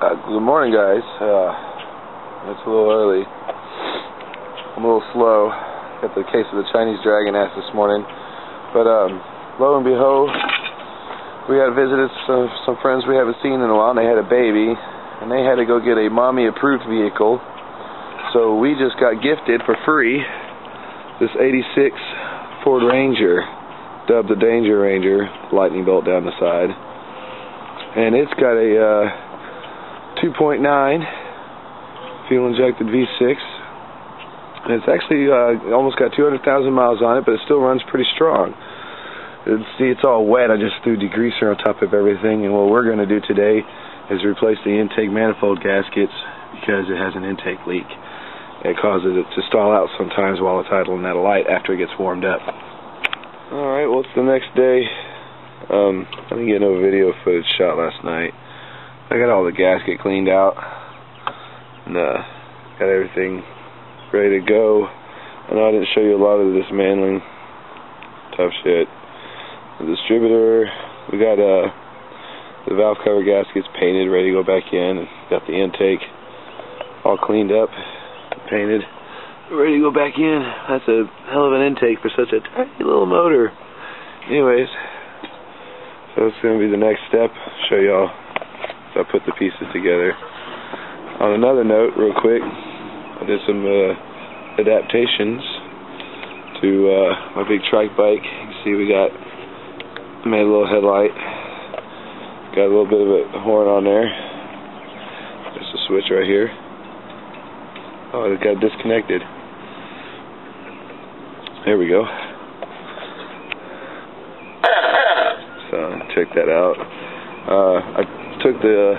Good morning, guys. It's a little early. I'm a little slow. Got the case of the Chinese dragon ass this morning. But lo and behold, we had visited some friends we haven't seen in a while, and they had a baby, and they had to go get a mommy-approved vehicle. So we just got gifted for free this '86 Ford Ranger, dubbed the Danger Ranger, lightning bolt down the side. And it's got a 2.9 fuel-injected V6, and it's actually almost got 200,000 miles on it, but it still runs pretty strong. See, it's all wet. I just threw degreaser on top of everything, and what we're going to do today is replace the intake manifold gaskets because it has an intake leak. It causes it to stall out sometimes while it's idling at a light after it gets warmed up. Alright, well, it's the next day. I didn't get no video footage shot last night. I got all the gasket cleaned out and got everything ready to go. I know I didn't show you a lot of the dismantling. Tough shit. The distributor, we got the valve cover gaskets painted, ready to go back in. Got the intake all cleaned up, painted, ready to go back in. That's a hell of an intake for such a tiny little motor. Anyways, so it's going to be the next step. Show y'all. So I put the pieces together. On another note, real quick, I did some adaptations to my big trike bike. You can see we made a little headlight, got a little bit of a horn on there. There's a switch right here. Oh, it got disconnected. There we go. So check that out. I took the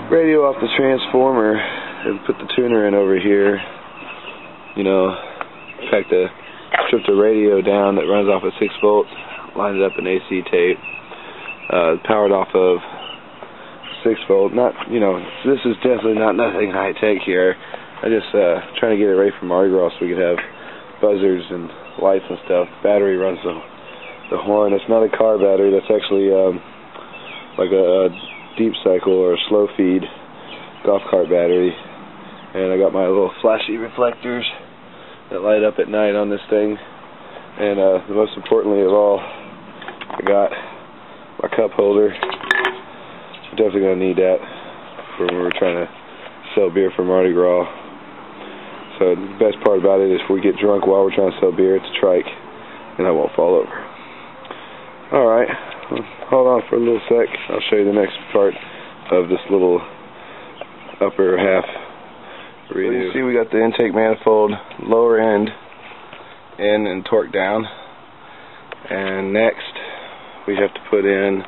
radio off the transformer and put the tuner in over here. You know, stripped the radio down that runs off at 6 volts, lined it up in AC tape, powered off of 6 volt. Not, you know, this is definitely not nothing high tech here. I just trying to get it ready for Mardi Gras so we could have buzzers and lights and stuff. Battery runs the horn. It's not a car battery. That's actually like a deep cycle or a slow feed golf cart battery. And I got my little flashy reflectors that light up at night on this thing. And the most importantly of all, I got my cup holder. I'm definitely going to need that for when we're trying to sell beer for Mardi Gras. So the best part about it is if we get drunk while we're trying to sell beer, it's a trike, and I won't fall over. Alright, hold on for a little sec. I'll show you the next part of this little upper half redo. You see we got the intake manifold lower end in and torqued down. And next we have to put in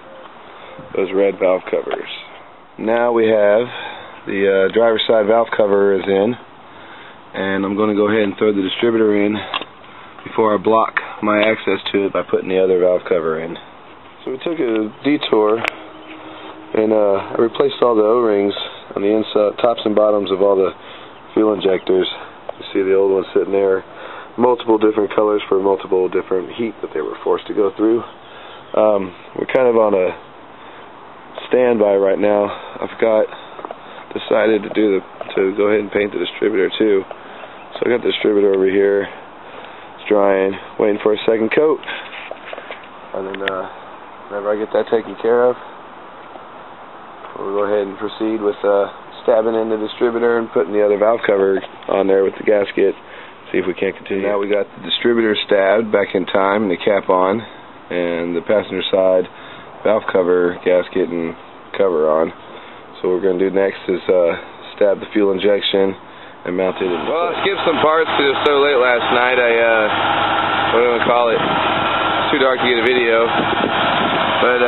those red valve covers. Now we have the driver's side valve cover is in, and I'm going to go ahead and throw the distributor in before I block my access to it by putting the other valve cover in. So we took a detour and I replaced all the O-rings on the inside, tops and bottoms of all the fuel injectors. You see the old one sitting there, multiple different colors for multiple different heat that they were forced to go through. We're kind of on a standby right now. I've decided to go ahead and paint the distributor too. So I got the distributor over here. It's drying, waiting for a second coat. And then whenever I get that taken care of, we'll go ahead and proceed with stabbing in the distributor and putting the other valve cover on there with the gasket. See if we can't continue. Now we got the distributor stabbed back in time and the cap on, and the passenger side valve cover gasket and cover on. So what we're going to do next is stab the fuel injection and mount it in. Well, I skipped some parts because it was so late last night. What do I call it? It's too dark to get a video. But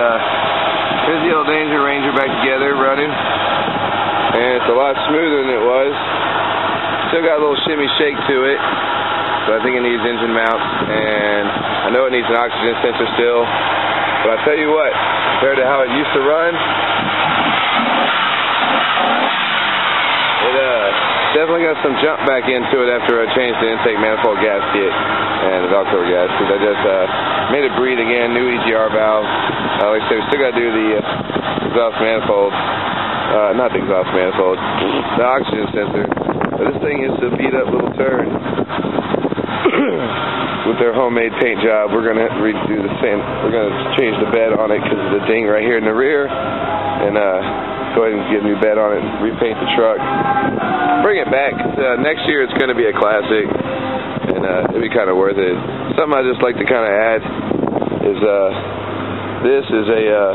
here's the old Danger Ranger back together running. And it's a lot smoother than it was. Still got a little shimmy shake to it. So I think it needs engine mounts. And I know it needs an oxygen sensor still. But I tell you what, compared to how it used to run, it definitely got some jump back into it after I changed the intake manifold gasket and the valve cover gasket. I just made it breathe again, new EGR valve. Like I said, we still got to do the exhaust manifold. not the exhaust manifold, the oxygen sensor. But this thing is a beat up little turd. With their homemade paint job, we're gonna redo the sand. We're gonna change the bed on it because of the ding right here in the rear, and go ahead and get a new bed on it, and repaint the truck, bring it back. Next year it's gonna be a classic, and it'll be kind of worth it. Something I just like to kind of add is this is a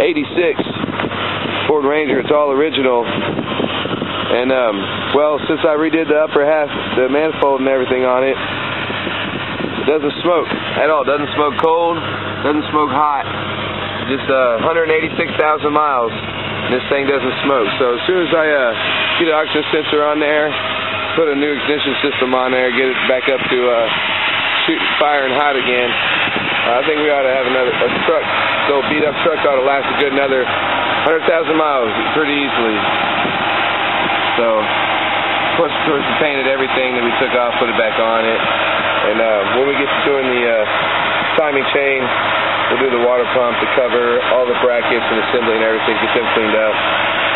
86 Ford Ranger. It's all original. And, well, since I redid the upper half, the manifold and everything on it, it doesn't smoke at all. It doesn't smoke cold, doesn't smoke hot. Just 186,000 miles, and this thing doesn't smoke. So as soon as I get an oxygen sensor on there, put a new ignition system on there, get it back up to shooting fire and hot again, I think we ought to have a truck. The old beat-up truck ought to last a good another 100,000 miles pretty easily. So, of course, we painted everything that we took off, put it back on it. And when we get to doing the timing chain, we'll do the water pump, the cover, all the brackets and assembly and everything, get them cleaned up.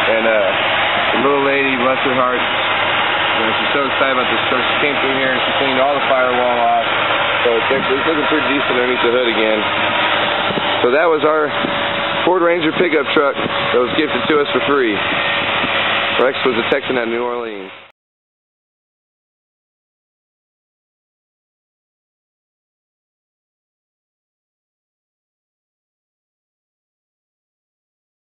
And the little lady, bless her heart, she's so excited about this truck. She came through here and she cleaned all the firewall off. So it's looking pretty decent underneath the hood again. So that was our Ford Ranger pickup truck that was gifted to us for free. Rex was a Texan out of New Orleans.